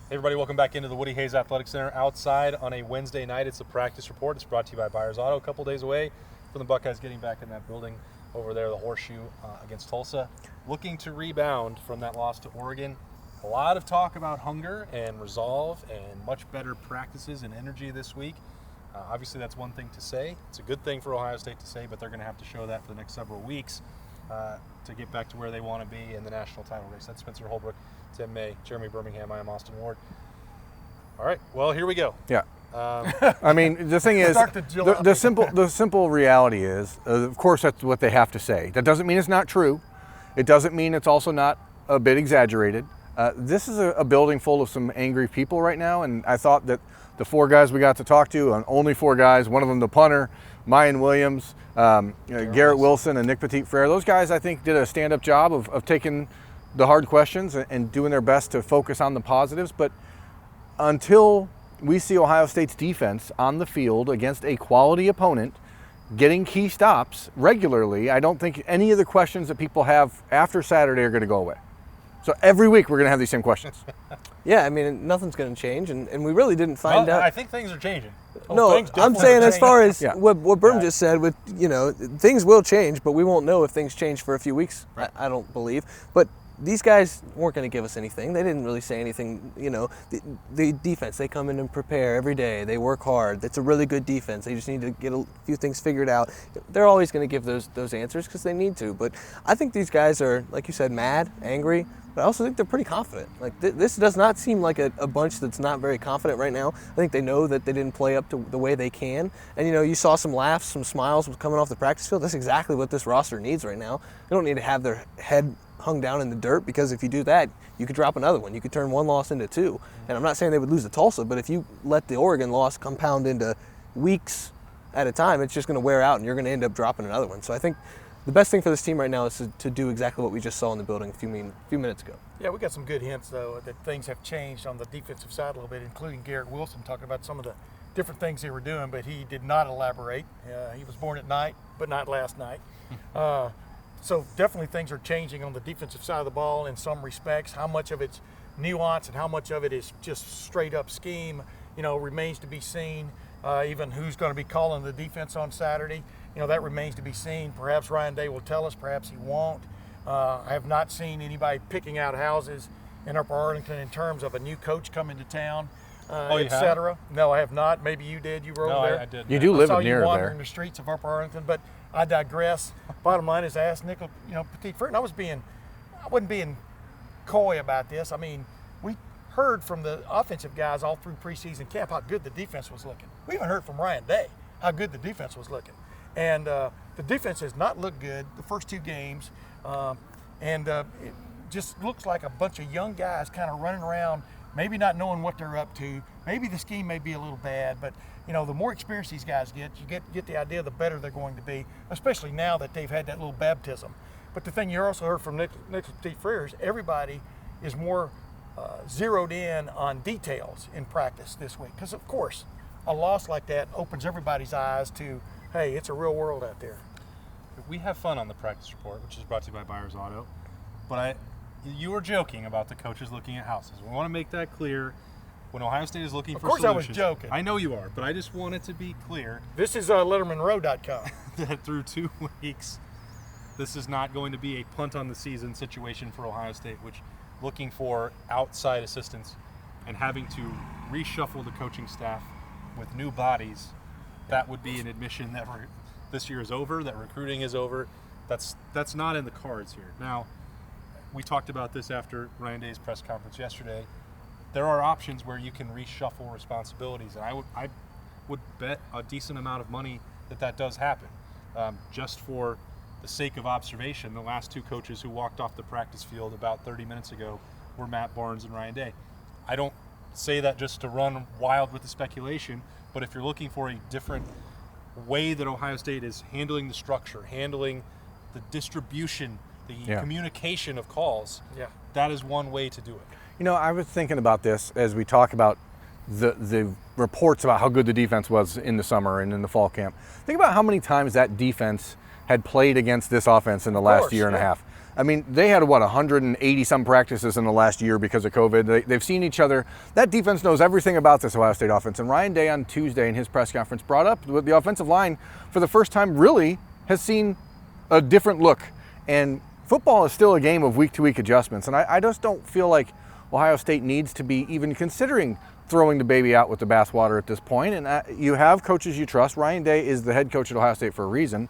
Hey everybody, welcome back into the Woody Hayes Athletic Center outside on a Wednesday night. It's the practice report. It's brought to you by Byers Auto. A couple days away from the Buckeyes getting back in that building over there, the Horseshoe against Tulsa. Looking to rebound from that loss to Oregon. A lot of talk about hunger and resolve and much better practices and energy this week. Obviously that's one thing to say. It's a good thing for Ohio State to say, but they're going to have to show that for the next several weeks to get back to where they want to be in the national title race. That's Spencer Holbrook, Tim May, Jeremy Birmingham. I am Austin Ward. All right, well, here we go. Yeah. I mean, the thing is, the simple reality is, of course, that's what they have to say. That doesn't mean it's not true. It doesn't mean it's also not a bit exaggerated. This is a building full of some angry people right now, and I thought that the four guys we got to talk to, only four guys, one of them the punter, Mayan Williams, Garrett Wilson, and Nick Petit-Frere, those guys, I think, did a stand-up job of taking the hard questions and doing their best to focus on the positives. But until we see Ohio State's defense on the field against a quality opponent getting key stops regularly, I don't think any of the questions that people have after Saturday are going to go away. So every week we're going to have these same questions. Yeah, I mean, nothing's going to change, and we really didn't find out. I think things are changing. I'm saying as far as what Berm Yeah. just said, with things will change, but we won't know if things change for a few weeks. Right. I don't believe. But these guys weren't going to give us anything. They didn't really say anything. The defense, they come in and prepare every day. They work hard. It's a really good defense. They just need to get a few things figured out. They're always going to give those answers because they need to. But I think these guys are, like you said, mad, angry, but I also think they're pretty confident. Like this does not seem like a bunch that's not very confident right now. I think they know that they didn't play up to the way they can. And you saw some laughs, some smiles coming off the practice field. That's exactly what this roster needs right now. They don't need to have their head hung down in the dirt, because if you do that, you could drop another one. You could turn one loss into two. And I'm not saying they would lose to Tulsa, but if you let the Oregon loss compound into weeks at a time, it's just going to wear out and you're going to end up dropping another one. So I think the best thing for this team right now is to do exactly what we just saw in the building a few minutes ago. Yeah, we got some good hints, though, that things have changed on the defensive side a little bit, including Garrett Wilson talking about some of the different things they were doing, but he did not elaborate. He was born at night, but not last night. So definitely things are changing on the defensive side of the ball in some respects. How much of it's nuance and how much of it is just straight up scheme, remains to be seen. Even who's going to be calling the defense on Saturday, that remains to be seen. Perhaps Ryan Day will tell us, perhaps he won't. I have not seen anybody picking out houses in Upper Arlington in terms of a new coach coming to town, et cetera. No, I have not. Maybe you did. You were over there. I did. You do live near there. I saw you wandering there. the streets of Upper Arlington, but I digress. Bottom line is, I asked Nick, Petit-Frere, and I wasn't being coy about this. I mean, we heard from the offensive guys all through preseason camp how good the defense was looking. We even heard from Ryan Day how good the defense was looking. And the defense has not looked good the first two games. And it just looks like a bunch of young guys kind of running around, maybe not knowing what they're up to. Maybe the scheme may be a little bad, but the more experience these guys get, you get the idea the better they're going to be, especially now that they've had that little baptism. But the thing you also heard from Nick Petit-Frere is everybody is more zeroed in on details in practice this week. Because, of course, a loss like that opens everybody's eyes to, hey, it's a real world out there. We have fun on the practice report, which is brought to you by Byers Auto. But you were joking about the coaches looking at houses. We want to make that clear. When Ohio State is looking for solutions. Of course I was joking. I know you are, but I just want it to be clear. This is LettermenRow.com. That through 2 weeks, this is not going to be a punt on the season situation for Ohio State, which looking for outside assistance and having to reshuffle the coaching staff with new bodies, that would be an admission that this year is over, that recruiting is over. That's not in the cards here. Now, we talked about this after Ryan Day's press conference yesterday. There are options where you can reshuffle responsibilities, and I would bet a decent amount of money that does happen. Just for the sake of observation, the last two coaches who walked off the practice field about 30 minutes ago were Matt Barnes and Ryan Day. I don't say that just to run wild with the speculation, but if you're looking for a different way that Ohio State is handling the structure, handling the distribution, the communication of calls, that is one way to do it. I was thinking about this as we talk about the reports about how good the defense was in the summer and in the fall camp. Think about how many times that defense had played against this offense in the last year and a half. I mean, they had, 180 some practices in the last year because of COVID. They've seen each other. That defense knows everything about this Ohio State offense. And Ryan Day on Tuesday in his press conference brought up the offensive line for the first time really has seen a different look. And football is still a game of week-to-week adjustments. And I just don't feel like Ohio State needs to be even considering throwing the baby out with the bathwater at this point. And you have coaches you trust. Ryan Day is the head coach at Ohio State for a reason.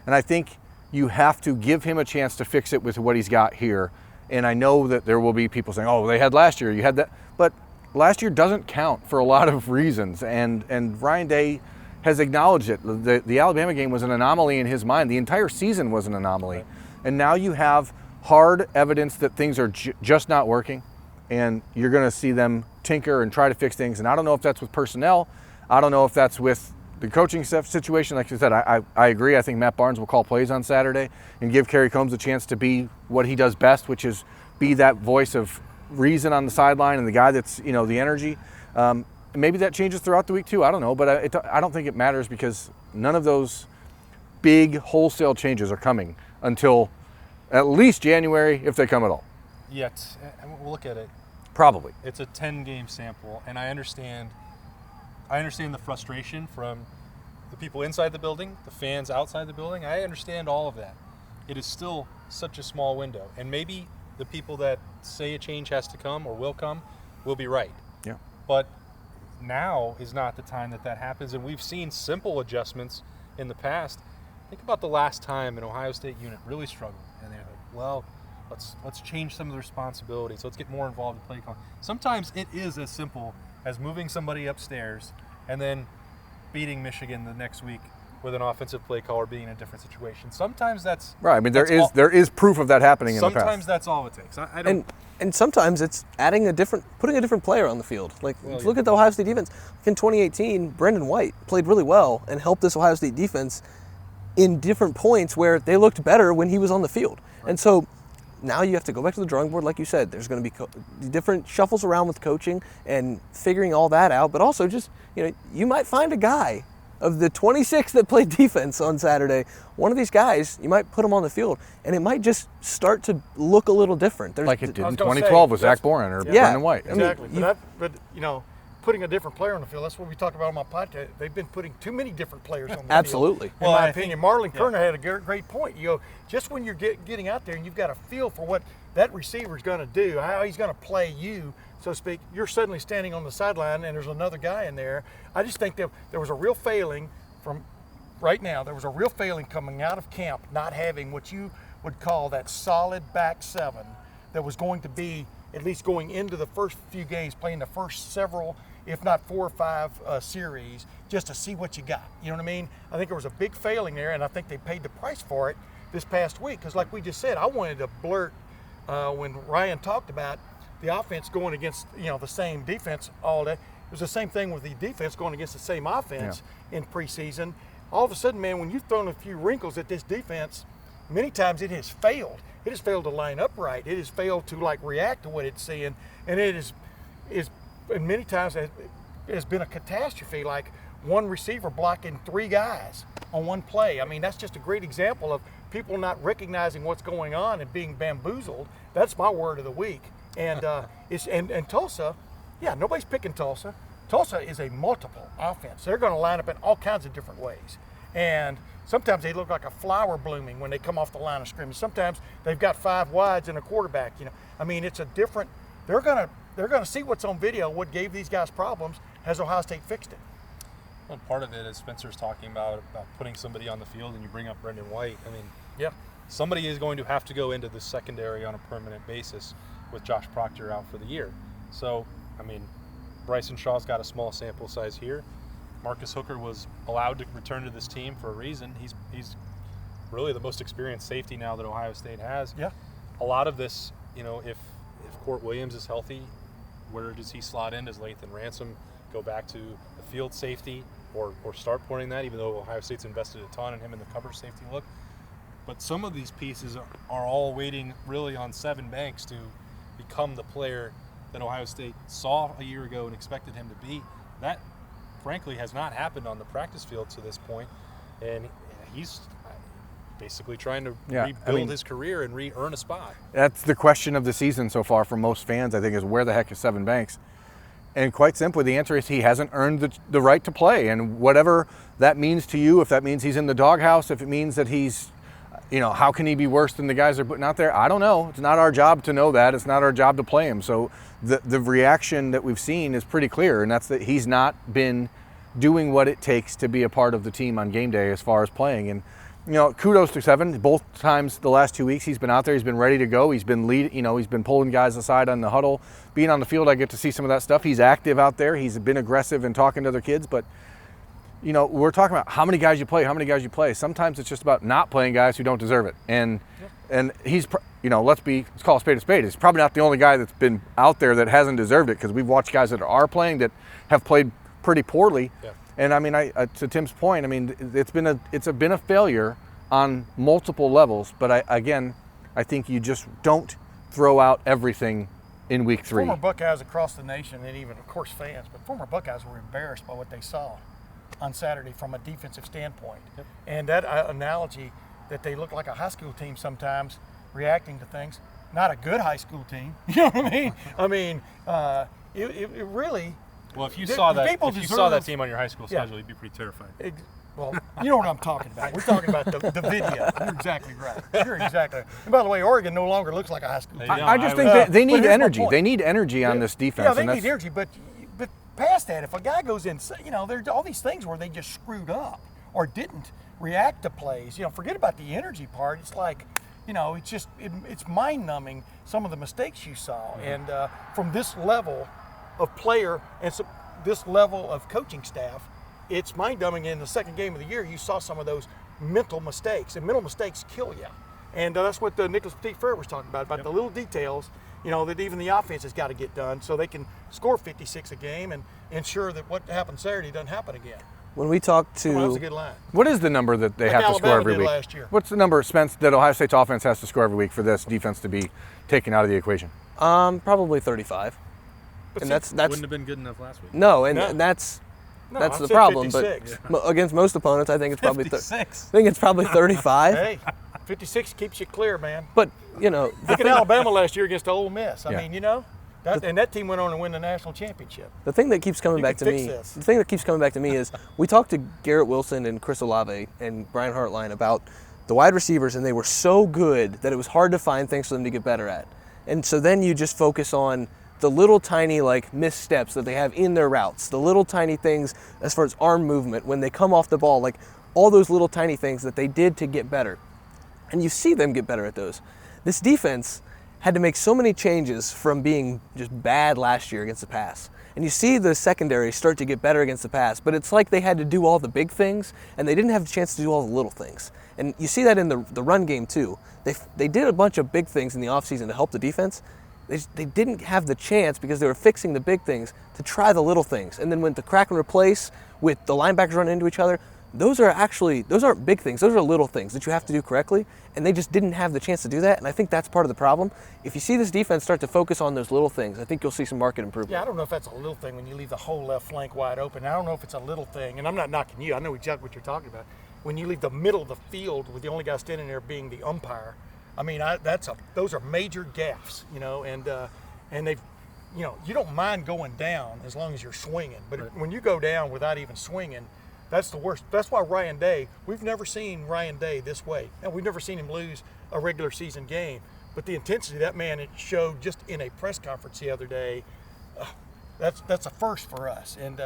And I think you have to give him a chance to fix it with what he's got here. And I know that there will be people saying, oh, they had last year, you had that. But last year doesn't count for a lot of reasons. And Ryan Day has acknowledged it. The Alabama game was an anomaly in his mind. The entire season was an anomaly. Right. And now you have hard evidence that things are just not working. And you're going to see them tinker and try to fix things. And I don't know if that's with personnel. I don't know if that's with the coaching situation. Like I said, I agree. I think Matt Barnes will call plays on Saturday and give Kerry Combs a chance to be what he does best, which is be that voice of reason on the sideline and the guy that's, the energy. Maybe that changes throughout the week too. I don't know, but I don't think it matters because none of those big wholesale changes are coming until at least January, if they come at all. Yet, we'll look at it. Probably. It's a 10-game sample, and I understand the frustration from the people inside the building, the fans outside the building. I understand all of that. It is still such a small window, and maybe the people that say a change has to come or will be right. Yeah. But now is not the time that happens, and we've seen simple adjustments in the past. Think about the last time an Ohio State unit really struggled, and they're like, well, let's change some of the responsibilities. Let's get more involved in play calling. Sometimes it is as simple as moving somebody upstairs and then beating Michigan the next week with an offensive play call or being in a different situation. Sometimes that's right. I mean, there is proof of that happening in the past. Sometimes that's all it takes. I don't. And sometimes it's putting a different player on the field. Look at the Ohio State defense. In 2018, Brendan White played really well and helped this Ohio State defense in different points where they looked better when he was on the field. Right. And so now you have to go back to the drawing board, like you said. There's going to be different shuffles around with coaching and figuring all that out. But also just, you might find a guy of the 26 that played defense on Saturday. One of these guys, you might put him on the field, and it might just start to look a little different. Like it did in 2012 with Zach Boren or Brendan White. Exactly. But putting a different player on the field, that's what we talked about on my podcast. They've been putting too many different players on the Absolutely. field. In my opinion, Marlon Kerner had a great point. Just when you're getting out there and you've got a feel for what that receiver is going to do, how he's going to play you, so to speak, you're suddenly standing on the sideline and there's another guy in there. I just think that there was a real failing from right now. There was a real failing coming out of camp, not having what you would call that solid back seven that was going to be, at least going into the first few games, playing the first several, if not 4 or 5 series, just to see what you got. You know what I mean? I think there was a big failing there, and I think they paid the price for it this past week. Because like we just said, I wanted to blurt when Ryan talked about the offense going against the same defense all day. It was the same thing with the defense going against the same offense in preseason. All of a sudden, man, when you've thrown a few wrinkles at this defense, many times it has failed. It has failed to line up right. It has failed to react to what it's seeing, and it is and many times it has been a catastrophe, like one receiver blocking 3 guys on one play. I mean, that's just a great example of people not recognizing what's going on and being bamboozled. That's my word of the week. And and Tulsa, nobody's picking Tulsa. Tulsa is a multiple offense. They're going to line up in all kinds of different ways. And sometimes they look like a flower blooming when they come off the line of scrimmage. Sometimes they've got 5 wides and a quarterback. I mean, it's a different. They're going to see what's on video, what gave these guys problems. Has Ohio State fixed it? Well, part of it is Spencer's talking about putting somebody on the field, and you bring up Brendan White. I mean, somebody is going to have to go into the secondary on a permanent basis with Josh Proctor out for the year. So, I mean, Bryson Shaw's got a small sample size here. Marcus Hooker was allowed to return to this team for a reason. He's really the most experienced safety now that Ohio State has. Yeah. A lot of this, if Court Williams is healthy, where does he slot in? Does Lathan Ransom go back to the field safety or start pointing that, even though Ohio State's invested a ton in him in the cover safety look? But some of these pieces are all waiting really on Sevyn Banks to become the player that Ohio State saw a year ago and expected him to be. That, frankly, has not happened on the practice field to this point. And he's basically trying to rebuild his career and re-earn a spot. That's the question of the season so far for most fans, I think, is where the heck is Sevyn Banks? And quite simply, the answer is he hasn't earned the right to play. And whatever that means to you, if that means he's in the doghouse, if it means that he's, how can he be worse than the guys they're putting out there? I don't know. It's not our job to know that. It's not our job to play him. So the reaction that we've seen is pretty clear, and that's that he's not been doing what it takes to be a part of the team on game day as far as playing. And kudos to Sevyn. Both times the last 2 weeks he's been out there, he's been ready to go, he's been he's been pulling guys aside on the huddle. Being on the field, I get to see some of that stuff. He's active out there, he's been aggressive in talking to other kids, but we're talking about how many guys you play. Sometimes it's just about not playing guys who don't deserve it. And he's let's call a spade a spade. He's probably not the only guy that's been out there that hasn't deserved it, because we've watched guys that are playing that have played pretty poorly. Yeah. And I mean, to Tim's point, I mean, it's been a failure on multiple levels. But I think you just don't throw out everything in week 3. Former Buckeyes across the nation, and even of course fans, but former Buckeyes were embarrassed by what they saw on Saturday from a defensive standpoint. Yep. And that analogy that they look like a high school team sometimes reacting to things, not a good high school team. You know what I mean? I mean, it really. Well, if you saw that team on your high school schedule, you'd be pretty terrified. Well, you know what I'm talking about. We're talking about the video. You're exactly right. And by the way, Oregon no longer looks like a high school team. I just think they need energy. They need energy on this defense. Yeah, they need energy, but past that, if a guy goes in, there's all these things where they just screwed up or didn't react to plays. Forget about the energy part. It's like, it's just it's mind-numbing some of the mistakes you saw, and from this level of player and this level of coaching staff, it's mind-numbing. In the second game of the year, you saw some of those mental mistakes, and mental mistakes kill you. And that's what Nicholas Petit-Frere was talking about the little details, that even the offense has got to get done so they can score 56 a game and ensure that what happened Saturday doesn't happen again. When we talk to... that was a good line. What is the number that they have to score every week? Last year. What's the number, Spence, that Ohio State's offense has to score every week for this defense to be taken out of the equation? Probably 35. But that's wouldn't have been good enough last week. No, and that's the problem. 56. But against most opponents, I think it's probably 56. I think it's probably 35. Hey, 56 keeps you clear, man. But look at Alabama last year against Ole Miss. I mean, that team went on to win the national championship. The thing that keeps coming back to me is we talked to Garrett Wilson and Chris Olave and Brian Hartline about the wide receivers, and they were so good that it was hard to find things for them to get better at. And so then you just focus on the little tiny missteps that they have in their routes, the little tiny things as far as arm movement when they come off the ball, all those little tiny things that they did to get better. And you see them get better at those. This defense had to make so many changes from being just bad last year against the pass. And you see the secondary start to get better against the pass, but it's like they had to do all the big things and they didn't have the chance to do all the little things. And you see that in the run game too. They did a bunch of big things in the offseason to help the defense. They didn't have the chance because they were fixing the big things to try the little things. And then when the crack and replace with the linebackers running into each other, those aren't big things. Those are little things that you have to do correctly. And they just didn't have the chance to do that. And I think that's part of the problem. If you see this defense start to focus on those little things, I think you'll see some market improvement. Yeah, I don't know if that's a little thing when you leave the whole left flank wide open. I don't know if it's a little thing, and I'm not knocking you. I know exactly what you're talking about. When you leave the middle of the field with the only guy standing there being the umpire, I mean, those are major gaffes, and they've, you don't mind going down as long as you're swinging, but when you go down without even swinging, that's the worst. That's why Ryan Day, we've never seen Ryan Day this way. And we've never seen him lose a regular season game, but the intensity that man showed just in a press conference the other day, that's a first for us, and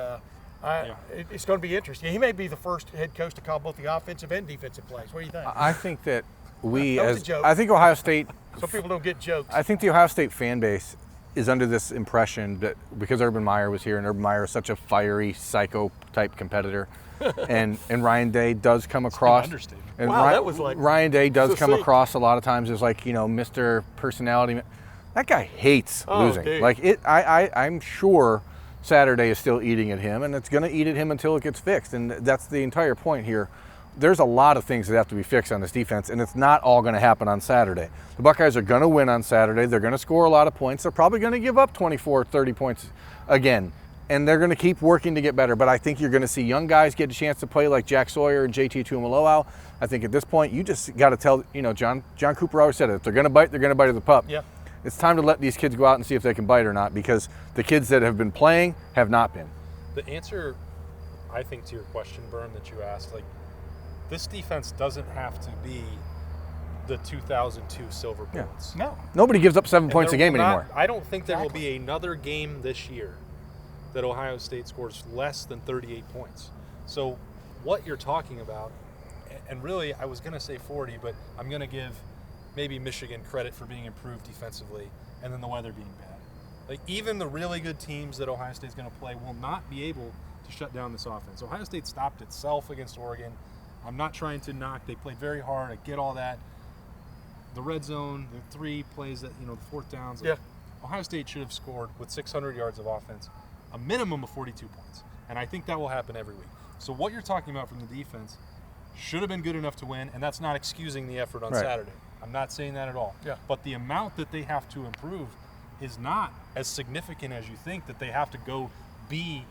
it's going to be interesting. He may be the first head coach to call both the offensive and defensive plays. What do you think? I think that I think Ohio State. Some people don't get jokes. I think the Ohio State fan base is under this impression that because Urban Meyer was here, and Urban Meyer is such a fiery, psycho type competitor, and Ryan Day does come across. And Ryan Day does come across a lot of times as Mr. Personality. That guy hates losing. Dude. I'm sure Saturday is still eating at him, and it's going to eat at him until it gets fixed. And that's the entire point here. There's a lot of things that have to be fixed on this defense, and it's not all going to happen on Saturday. The Buckeyes are going to win on Saturday. They're going to score a lot of points. They're probably going to give up 24, 30 points again. and they're going to keep working to get better. But I think you're going to see young guys get a chance to play like Jack Sawyer and JT Tuimoloau. I think at this point, you just got to tell, John Cooper always said it. If they're going to bite, they're going to bite to the pup. Yeah. It's time to let these kids go out and see if they can bite or not, because the kids that have been playing have not been. The answer, I think, to your question, Berm, that you asked, like, this defense doesn't have to be the 2002 Silver Bullets. Yeah. No. Nobody gives up 7 points a game anymore. I don't think there will be another game this year that Ohio State scores less than 38 points. So what you're talking about, and really I was going to say 40, but I'm going to give maybe Michigan credit for being improved defensively and then the weather being bad. Like, even the really good teams that Ohio State's going to play will not be able to shut down this offense. Ohio State stopped itself against Oregon. I'm not trying to knock. They played very hard. I get all that. The red zone, the 3 plays that, the fourth downs. Yeah. Ohio State should have scored with 600 yards of offense, a minimum of 42 points. And I think that will happen every week. So what you're talking about from the defense should have been good enough to win, and that's not excusing the effort on Saturday. I'm not saying that at all. Yeah. But the amount that they have to improve is not as significant as you think, that they have to go be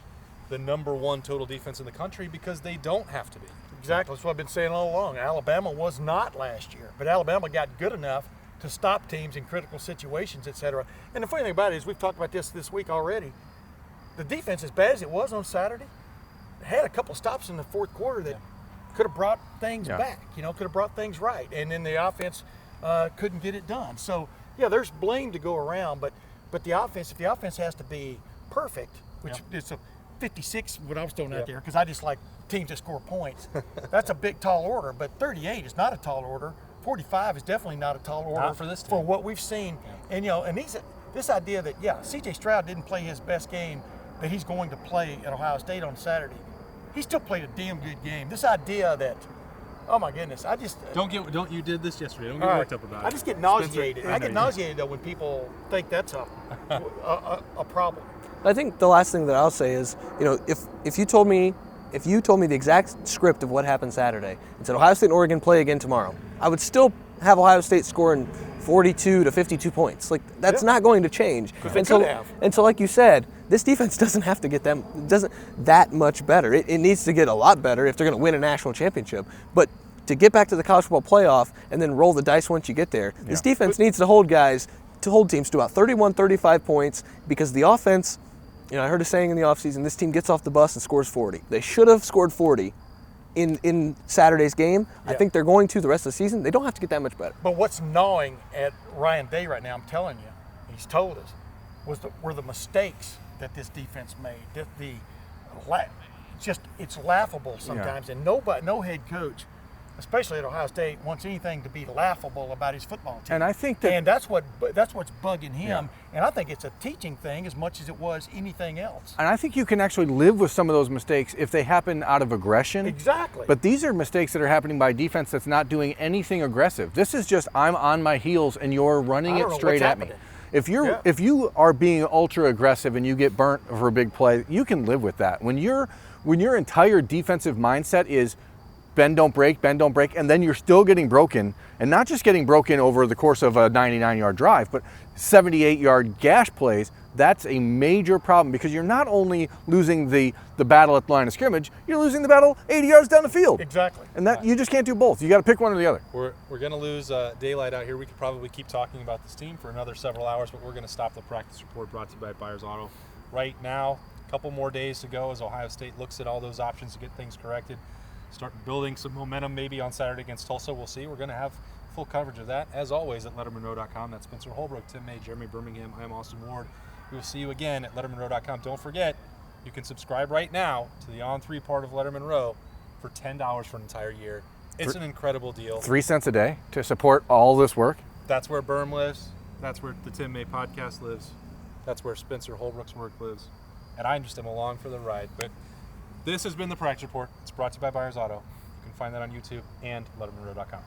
the #1 total defense in the country, because they don't have to be. Exactly. That's what I've been saying all along. Alabama was not last year, but Alabama got good enough to stop teams in critical situations, etc. And the funny thing about it is, we've talked about this week already. The defense, as bad as it was on Saturday, had a couple stops in the fourth quarter that could have brought things back, could have brought things right. And then the offense couldn't get it done. So, there's blame to go around, but the offense, if the offense has to be perfect, which is a 56, what I was throwing out there, because I just like teams that score points. That's a big, tall order, but 38 is not a tall order. 45 is definitely not a tall order. Not for this team. For what we've seen. And, and this idea that, C.J. Stroud didn't play his best game that he's going to play at Ohio State on Saturday. He still played a damn good game. This idea that, oh my goodness, I just you did this yesterday. Don't get worked up about it. I just get nauseated. I get nauseated though when people think that's a problem. I think the last thing that I'll say is, if you told me the exact script of what happened Saturday and said Ohio State and Oregon play again tomorrow, I would still have Ohio State scoring 42 to 52 points. Like, that's not going to change. And so, like you said, this defense doesn't have to get that much better. It needs to get a lot better if they're going to win a national championship. But to get back to the college football playoff and then roll the dice once you get there, this defense needs to hold teams to about 31, 35 points, because the offense, I heard a saying in the offseason, this team gets off the bus and scores 40. They should have scored 40 in Saturday's game. I think they're going to the rest of the season. They don't have to get that much better. But what's gnawing at Ryan Day right now, I'm telling you, he's told us, were the mistakes that this defense made. That it's laughable sometimes, and no head coach, especially at Ohio State, wants anything to be laughable about his football team. And I think that's what's bugging him. And I think it's a teaching thing as much as it was anything else. And I think you can actually live with some of those mistakes if they happen out of aggression. Exactly. But these are mistakes that are happening by defense that's not doing anything aggressive. This is just, I'm on my heels and you're running it straight at me. If you are being ultra aggressive and you get burnt for a big play, you can live with that. When your entire defensive mindset is bend, don't break, and then you're still getting broken, and not just getting broken over the course of a 99-yard drive, but 78-yard gash plays, that's a major problem, because you're not only losing the battle at the line of scrimmage, you're losing the battle 80 yards down the field. Exactly. And that you just can't do both. You got to pick one or the other. We're going to lose daylight out here. We could probably keep talking about this team for another several hours, but we're going to stop the practice report, brought to you by Byers Auto. Right now, a couple more days to go as Ohio State looks at all those options to get things corrected. Start building some momentum maybe on Saturday against Tulsa. We'll see. We're going to have full coverage of that, as always, at LettermenRow.com. That's Spencer Holbrook, Tim May, Jeremy Birmingham. I'm Austin Ward. We will see you again at LettermenRow.com. Don't forget, you can subscribe right now to the On3 part of Lettermen Row for $10 for an entire year. It's an incredible deal. 3 cents a day to support all this work. That's where Berm lives. That's where the Tim May podcast lives. That's where Spencer Holbrook's work lives. And I just am along for the ride. But this has been the Practice Report. It's brought to you by Byers Auto. You can find that on YouTube and LettermenRow.com.